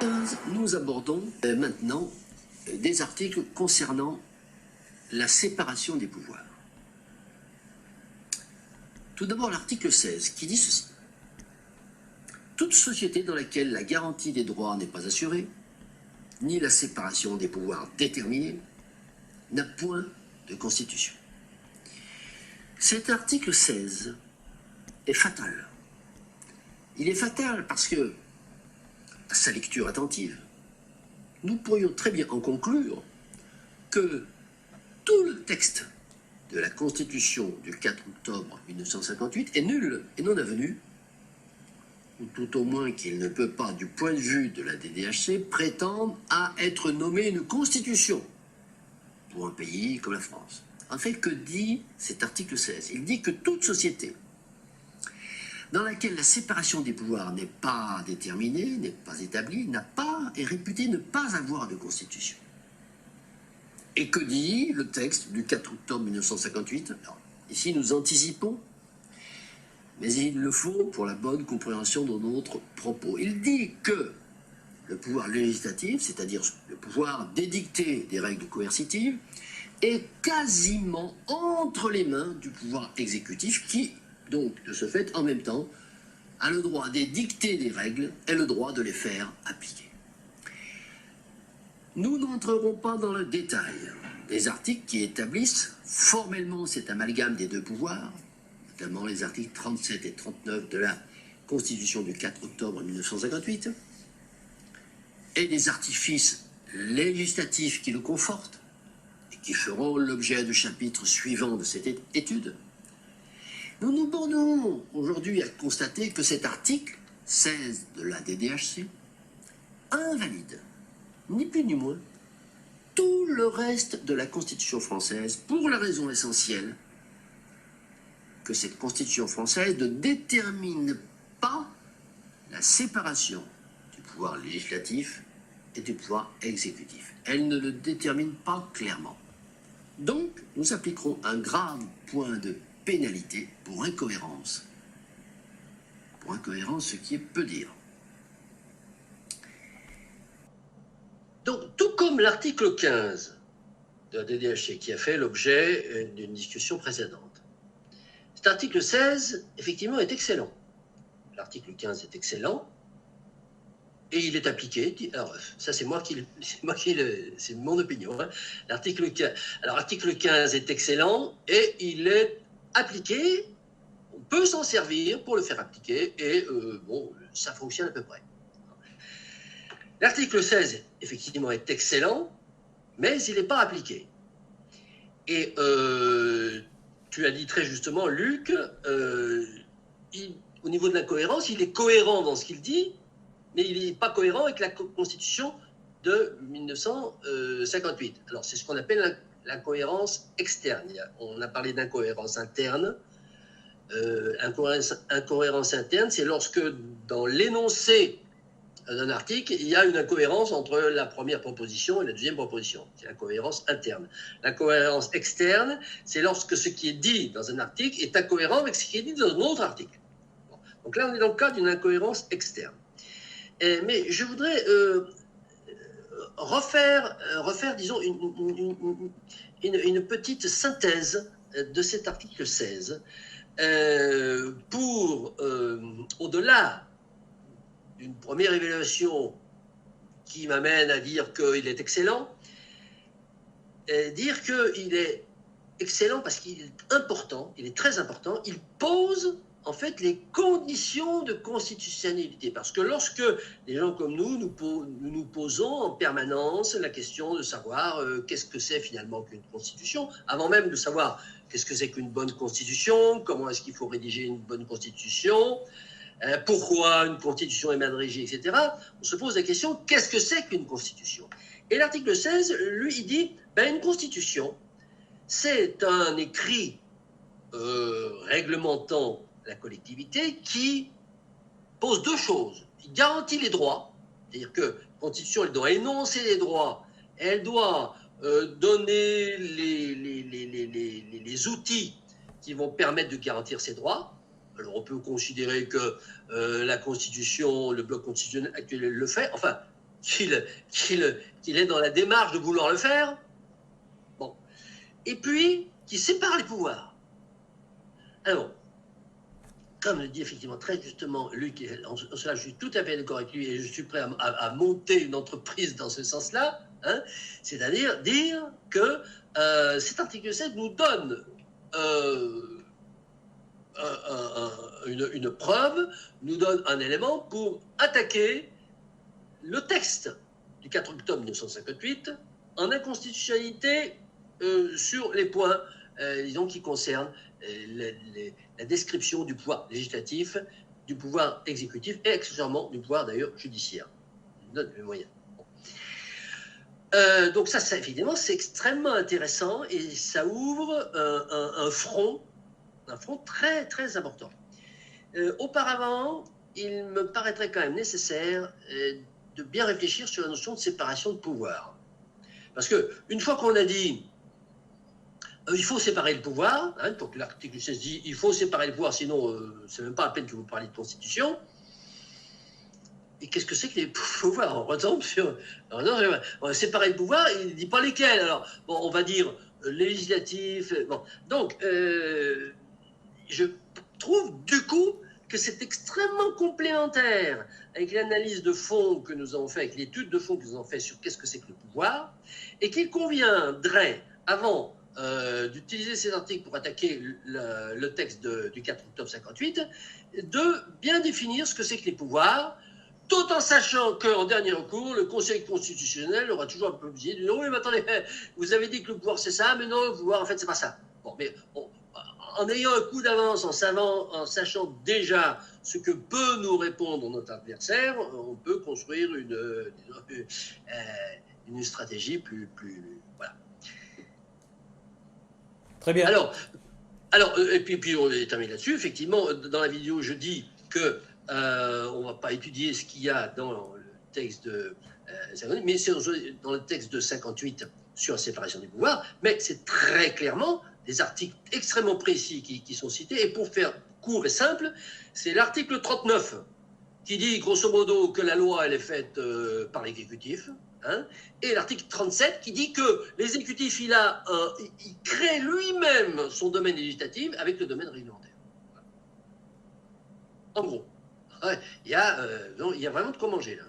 15, nous abordons maintenant des articles concernant la séparation des pouvoirs. Tout d'abord l'article 16 qui dit ceci. Toute société dans laquelle la garantie des droits n'est pas assurée, ni la séparation des pouvoirs déterminée, n'a point de constitution. Cet article 16 est fatal. Il est fatal parce que, à sa lecture attentive, nous pourrions très bien en conclure que tout le texte de la Constitution du 4 octobre 1958 est nul et non avenu, ou tout au moins qu'il ne peut pas, du point de vue de la DDHC, prétendre à être nommé une Constitution pour un pays comme la France. En fait, que dit cet article 16? Il dit que toute société dans laquelle la séparation des pouvoirs n'est pas déterminée, n'est pas établie, est réputée ne pas avoir de constitution. Et que dit le texte du 4 octobre 1958? Alors, ici, nous anticipons, mais il le faut pour la bonne compréhension de notre propos. Il dit que le pouvoir législatif, c'est-à-dire le pouvoir d'édicter des règles coercitives, est quasiment entre les mains du pouvoir exécutif qui, donc, de ce fait, en même temps, a le droit d'édicter des règles et le droit de les faire appliquer. Nous n'entrerons pas dans le détail des articles qui établissent formellement cet amalgame des deux pouvoirs, notamment les articles 37 et 39 de la Constitution du 4 octobre 1958, et des artifices législatifs qui le confortent, et qui feront l'objet de chapitres suivants de cette étude. Nous nous bornons aujourd'hui à constater que cet article 16 de la DDHC invalide, ni plus ni moins, tout le reste de la Constitution française pour la raison essentielle que cette Constitution française ne détermine pas la séparation du pouvoir législatif et du pouvoir exécutif. Elle ne le détermine pas clairement. Donc, nous appliquerons un grave point de pénalité pour incohérence. Pour incohérence, ce qui est peu dire. Donc, tout comme l'article 15 de la DDHC qui a fait l'objet d'une discussion précédente, cet article 16, effectivement, est excellent. L'article 15 est excellent et il est appliqué. Alors, ça, c'est mon opinion. Hein. L'article 15 est excellent et il est appliqué. On peut s'en servir pour le faire appliquer et bon, ça fonctionne à peu près. L'article 16, effectivement, est excellent, mais il n'est pas appliqué. Et tu as dit très justement, Luc, au niveau de la cohérence, il est cohérent dans ce qu'il dit, mais il n'est pas cohérent avec la Constitution de 1958. Alors, c'est ce qu'on appelle l'incohérence externe. On a parlé d'incohérence interne. Incohérence interne, c'est lorsque dans l'énoncé d'un article, il y a une incohérence entre la première proposition et la deuxième proposition. C'est l'incohérence interne. L'incohérence externe, c'est lorsque ce qui est dit dans un article est incohérent avec ce qui est dit dans un autre article. Bon. Donc là, on est dans le cas d'une incohérence externe. Mais je voudrais refaire, disons, une petite synthèse de cet article 16 pour, au-delà d'une première évaluation qui m'amène à dire qu'il est excellent, dire qu'il est excellent parce qu'il est important, il est très important, il pose en fait les conditions de constitutionnalité. Parce que lorsque des gens comme nous posons en permanence la question de savoir qu'est-ce que c'est finalement qu'une constitution, avant même de savoir qu'est-ce que c'est qu'une bonne constitution, comment est-ce qu'il faut rédiger une bonne constitution, pourquoi une constitution est mal rédigée, etc. On se pose la question, qu'est-ce que c'est qu'une constitution? Et l'article 16, lui, il dit, une constitution, c'est un écrit réglementant la collectivité qui pose deux choses. Il garantit les droits, c'est-à-dire que la constitution, elle doit énoncer les droits, elle doit donner les outils qui vont permettre de garantir ces droits. Alors on peut considérer que la Constitution, le bloc constitutionnel actuel le fait. Enfin, qu'il est dans la démarche de vouloir le faire. Bon. Et puis, qui sépare les pouvoirs. Alors, comme le dit effectivement très justement Luc, en cela je suis tout à fait d'accord avec lui et je suis prêt à monter une entreprise dans ce sens-là, hein, c'est-à-dire dire que cet article 7 nous donne une preuve, nous donne un élément pour attaquer le texte du 4 octobre 1958 en inconstitutionnalité sur les points, disons, qui concernent la description du pouvoir législatif, du pouvoir exécutif et accessoirement du pouvoir d'ailleurs judiciaire. Je donne les moyens. Donc ça, évidemment, c'est extrêmement intéressant et ça ouvre un front très très important. Auparavant, il me paraîtrait quand même nécessaire de bien réfléchir sur la notion de séparation de pouvoir. Parce qu'une fois qu'on a dit il faut séparer le pouvoir, hein, donc l'article 16 dit il faut séparer le pouvoir, sinon c'est même pas la peine que vous parliez de constitution. Et qu'est-ce que c'est que les pouvoirs? On retombe sur. On va séparer le pouvoir, il ne dit pas lesquels. Alors, bon, on va dire législatif. Bon. Donc, je trouve du coup que c'est extrêmement complémentaire avec l'analyse de fond que nous avons fait, avec l'étude de fond que nous avons fait sur qu'est-ce que c'est que le pouvoir, et qu'il conviendrait, avant d'utiliser ces articles pour attaquer le texte du 4 octobre 58, de bien définir ce que c'est que les pouvoirs, tout en sachant qu'en dernier recours, le Conseil constitutionnel aura toujours un peu obligé de dire oui, mais attendez, vous avez dit que le pouvoir c'est ça, mais non, le pouvoir en fait c'est pas ça. Bon, mais en ayant un coup d'avance, en sachant déjà ce que peut nous répondre notre adversaire, on peut construire une stratégie plus voilà. Très bien. Alors et puis on termine là-dessus. Effectivement, dans la vidéo, je dis que on ne va pas étudier ce qu'il y a dans le texte de 58, mais c'est dans le texte de 58 sur la séparation du pouvoir, mais c'est très clairement des articles extrêmement précis qui sont cités. Et pour faire court et simple, c'est l'article 39 qui dit grosso modo que la loi elle est faite par l'exécutif. Hein, et l'article 37 qui dit que l'exécutif il crée lui-même son domaine législatif avec le domaine réglementaire. En gros, il y a vraiment de quoi manger là.